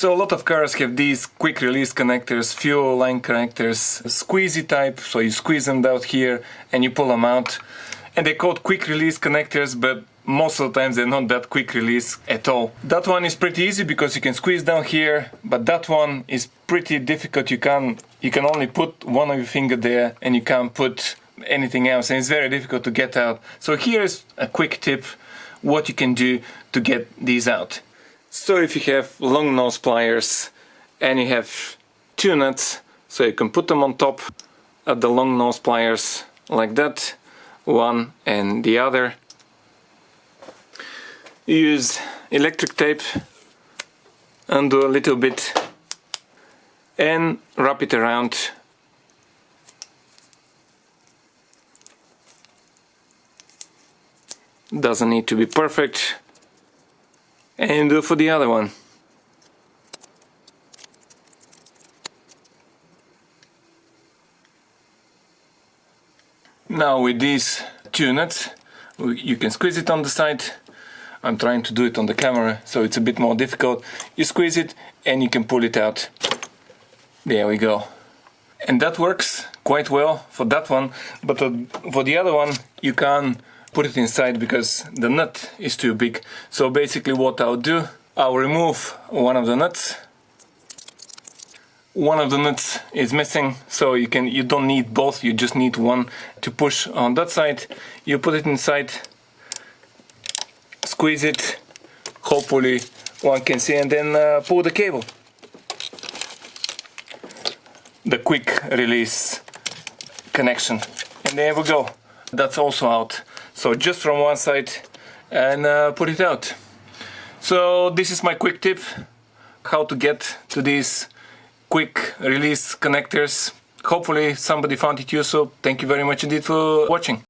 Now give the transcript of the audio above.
So a lot of cars have these quick release connectors, fuel line connectors, squeezy type, so you squeeze them out here and you pull them out. And they're called quick release connectors, but most of the times they're not that quick release at all. That one is pretty easy because you can squeeze down here, but that one is pretty difficult. You can only put one of your finger there and you can't put anything else, and it's very difficult to get out. So here's a quick tip what you can do to get these out. So if you have long nose pliers and you have two nuts, so you can put them on top of the long nose pliers like that, one and the other. Use electric tape, undo a little bit and wrap it around. Doesn't need to be perfect. And do for the other one. Now with these two nuts, you can squeeze it on the side. I'm trying to do it on the camera, so it's a bit more difficult. You squeeze it and you can pull it out. There we go. And that works quite well for that one, but for the other one you can't put it inside because the nut is too big. So basically what I'll do, I'll remove one of the nuts. One of the nuts is missing, so you don't need both, you just need one to push on that side. You put it inside, squeeze it, hopefully one can see, and then pull the cable. The quick release connection, and there we go. That's also out. So just from one side and put it out. So this is my quick tip how to get to these quick release connectors. Hopefully somebody found it useful. Thank you very much indeed for watching.